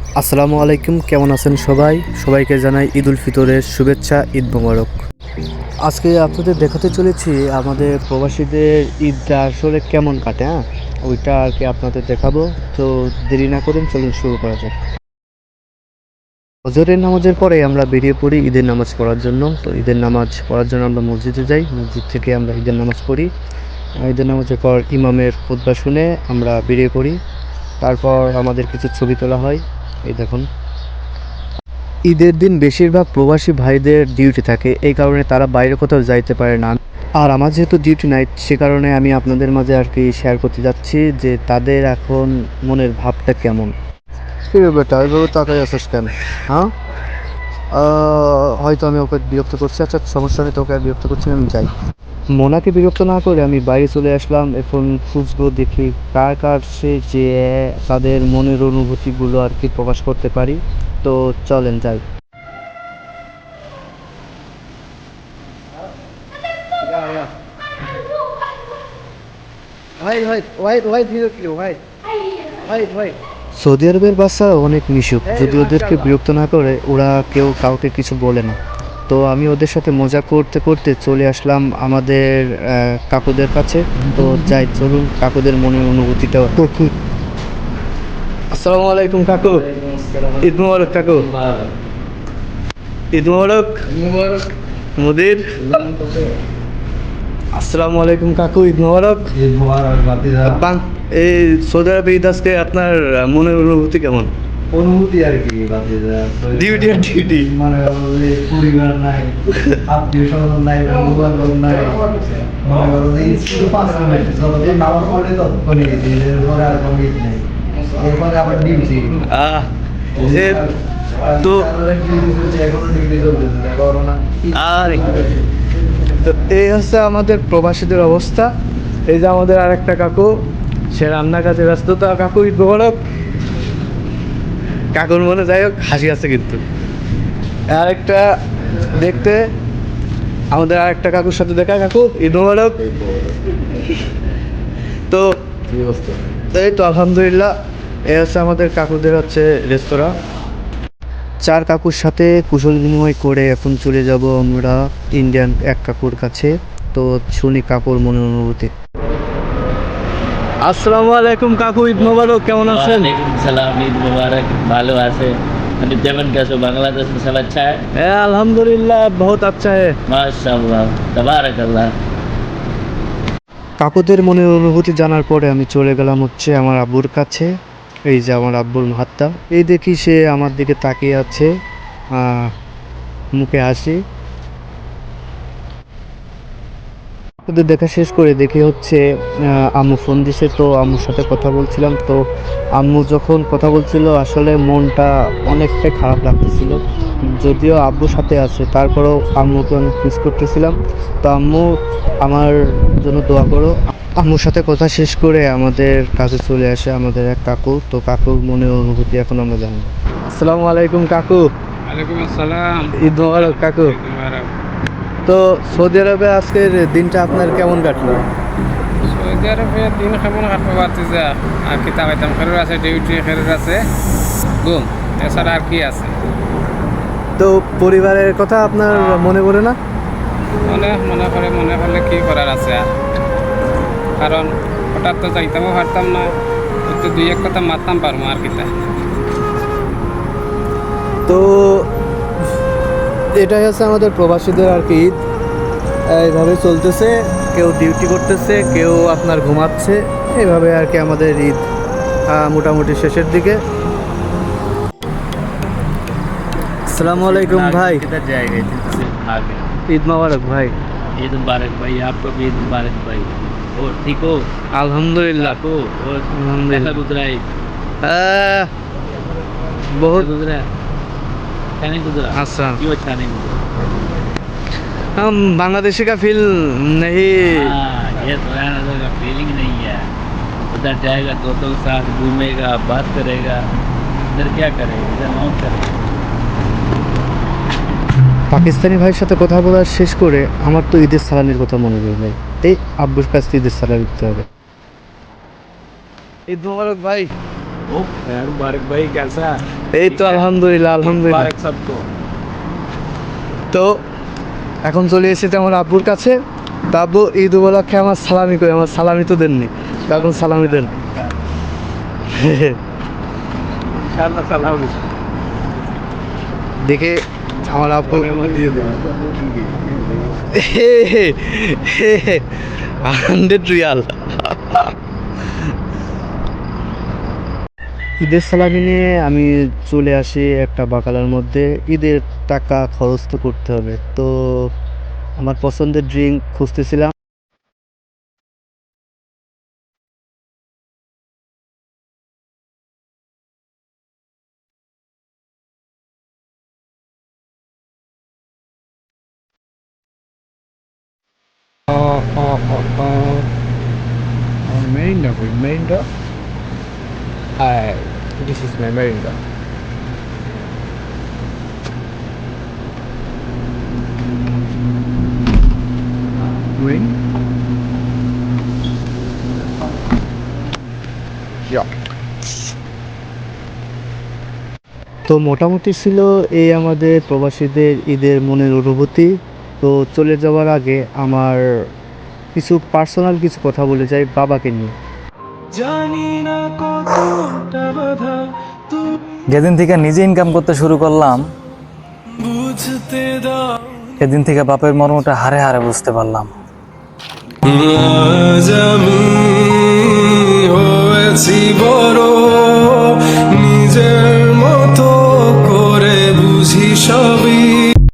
আসসালামু আলাইকুম, কেমন আছেন সবাই? সবাইকে জানাই ঈদ উল ফিতরের শুভেচ্ছা, ঈদ মোবারক। আজকে আপনাদের দেখাতে চলেছি আমাদের প্রবাসীদের ঈদটা আসলে কেমন কাটে। ওইটা আর কি আপনাদের দেখাবো। তো দেরি না করেন, চলুন শুরু করা যাক। ফজরের নামাজের পরে আমরা বেরিয়ে পড়ি ঈদের নামাজ পড়ার জন্য। তো ঈদের নামাজ পড়ার জন্য আমরা মসজিদে যাই, মসজিদ থেকে আমরা ঈদের নামাজ পড়ি। ঈদের নামাজের পর ইমামের খুতবা শুনে আমরা বেরিয়ে পড়ি। তারপর আমাদের কিছু ছবি তোলা হয়। এই দেখুন, ঈদের দিন বেশিরভাগ প্রবাসী ভাইদের ডিউটি থাকে, এই কারণে তারা বাইরে কোথাও যাইতে পারে না। আর আমার যেহেতু ডিউটি নাইট, সে কারণে আমি আপনাদের মাঝে আর কি শেয়ার করতে যাচ্ছি যে তাদের এখন মনের ভাবটা কেমন। কি রে বেটা, ওইভাবে তাকাই আছিস কেন? হ্যাঁ, হয়তো আমি ওকে বিরক্ত করছি। আচ্ছা, সমস্যা নেই, তোকে আর বিরক্ত করছি না, আমি যাই। মোনাকে বিরক্ত না করে আমি বাইরে চলে আসলাম। এখন খুঁজবো, দেখি কার কার সে যে তাদের মনের অনুভূতিগুলো আর কি প্রকাশ করতে পারি। তো চলেন যাই। সৌদি আরবের বাচ্চারা অনেক মিশুক, যদি ওদেরকে বিরক্ত না করে ওরা কেউ কাউকে কিছু বলে না। তো আমি ওদের সাথে মজা করতে করতে চলে আসলাম আমাদের কাকুদের কাছে। তো যাই, চলুন কাকুদের মনের অনুভূতিটা দেখি। আসসালামু আলাইকুম কাকু। ঈদ মোবারক কাকু। ঈদ মোবারক। মুদির। আসসালামু আলাইকুম কাকু, ঈদ মোবারক। ঈদ মোবারক ভাতিজা। এই সৌদি আরবে ঈদ আজকে আপনার মনের অনুভূতি কেমন? অনুভূতি আর কি ভাতিজা, ডিউটি আর ডিউটি। মানে পরিবার নাই, আত্মীয় স্বজন নাই, বন্ধু বান্ধব নাই, মনে করো যে শুধু 5 মিনিট যতক্ষণ নামাজ পড়ে ততক্ষণই ঈদ, এর পরে আর কোনো ঈদ নেই, এরপরে আবার ডিউটি। তো এখনো ডিউটি চলতেছে, করোনা। আরে, তো এই হচ্ছে আমাদের প্রবাসীদের অবস্থা। এই যে আমাদের আরেকটা কাকু, সে রান্নার কাজে ব্যস্ত। তো কাকু, ঈদ মোবারক। কাকুর মনে যাই হোক হাসি আছে, কিন্তু আরেকটা দেখতে আমাদের আরেকটা কাকুর সাথে দেখা। কাকু, ঈদ মোবারক। তো কি অবস্থা? এই তো আলহামদুলিল্লাহ। এই হচ্ছে আমাদের কাকুদের হচ্ছে রেস্তোরাঁ। চার কাকুর সাথে কুশল বিনিময় করে এখন চলে যাব আমরা ইন্ডিয়ান এক কাকুর কাছে। তো শুনি কাকুর মনের অনুভূতি। আসসালামু আলাইকুম কাকু, ঈদ মোবারক, কেমন আছেন? वालेकुम सलाम, ईद मुबारक। ভালো আছে। আমি যেমন कैसे बांग्लादेश में सब अच्छा है? আলহামদুলিল্লাহ, বহুত আচ্ছা হে। माशाल्लाह, तबारक अल्लाह। কাকুদের মনের অনুভূতি জানার পরে আমি চলে গেলাম হচ্ছে আমার আব্বুর কাছে। এই যে আমার আব্বুর হাতটা, এই দেখি সে আমার দিকে তাকিয়ে আছে, মুখে হাসি। ওদের দেখা শেষ করে দেখি হচ্ছে আম্মু ফোন দিছে। তো আম্মুর সাথে কথা বলছিলাম। তো আম্মু যখন কথা বলছিল আসলে মনটা অনেকটাই খারাপ লাগতেছিল, যদিও আব্বুর সাথে আছে তারপরেও আম্মুকে অনেক মিস করতেছিলাম। তো আম্মু, আমার জন্য দোয়া করো। আম্মুর সাথে কথা শেষ করে আমাদের কাছে চলে আসে আমাদের এক কাকু। তো কাকুর মনের অনুভূতি এখন আমরা জানবো। আসসালামু আলাইকুম কাকু। ওয়ালাইকুম আসসালাম। ঈদ মোবারক কাকু। ঈদ মুবারক। তো সৌদি আরবে আজকের দিনটা আপনার কেমন কাটলো? সৌদি আরবে দিন কেমন কাটবো ভাতিজা, আর কি তাকাইতাম, খেরুর আছে, ডিউটি খেরুর আছে, ঘুম, এছাড়া আর কি আছে? তো পরিবারের কথা আপনার মনে পড়ে না? মনে করলে কি করার আছে আর, কারণ হঠাৎ তো যাইতামও পারতাম না, তো দুই এক কথা মারতাম পারবো আর কিতা। তো এটাই হচ্ছে আমাদের প্রবাসীদের আর কি ঈদ। এইভাবে চলতেছে, কেউ ডিউটি করতেছে, কেউ আপনার ঘুমাচ্ছে। এইভাবে আর কি আমাদের ঈদ মোটামুটি শেষের দিকে। আসসালামু আলাইকুম ভাই। किधर जाएगा? इधर से आगे। ঈদ মোবারক ভাই। ईद मुबारक भाई, आपको भी ईद मुबारक भाई। और ठीक हो? আলহামদুলিল্লাহ। को और আলহামদুলিল্লাহ। कैसा गुजरा ईद? আহ, कैसा बहुत गुजरा? अच्छा नहीं गुजरा? अच्छा। क्यों अच्छा नहीं गुजरा? हम बांग्लादेशी का फील नहीं। हाँ, ये तो है ना, फीलिंग नहीं है। उधर जाएगा, दोस्तों के साथ घूमेगा, बात करेगा। इधर क्या करेगा? इधर मौत करेगा। পাকিস্তানি ভাইয়ের সাথে কথা বলার শেষ করে আমার তো ঈদের সালামির কথা মনে পড়ে ভাই। এই আব্বুর কাছ থেকে ঈদের সালামি দিতে হবে। ঈদ মোবারক ভাই। ओ यार मुबारक भाई कैसा এই তো আলহামদুলিল্লাহ আলহামদুলিল্লাহ। मुबारक सबको তো এখন চলে এসেছে আমার আব্বুর কাছে। তা আব্বু ঈদ উপলক্ষে আমার সালামি কই, আমার সালামি তো দেননি, তো এখন সালামি দেন। इंशाल्लाह सलाम দেখে আমার আব্বু मत दिए दो 100 রিয়াল। ঈদের সালামি নিয়ে আমি চলে আসি একটা বাকালার মধ্যে। ঈদের টাকা খরচ তো করতে হবে, তো আমার পছন্দের ড্রিঙ্ক খুঁজতেছিলাম। Merinda. This is my Merinda. Green. Yeah. তো মোটামুটি ছিল এই আমাদের প্রবাসীদের ঈদের মনের অনুভূতি। তো চলে যাওয়ার আগে আমার কিছু পার্সোনাল কিছু কথা বলে যাই বাবাকে নিয়ে। যেদিন থেকে নিজে ইনকাম করতে শুরু করলাম, সেদিন থেকে বাপের মর্মটা হারে হারে বুঝতে পারলাম। আজ আমি হয়েছি বড়, নিজের মতো করে বুঝি সব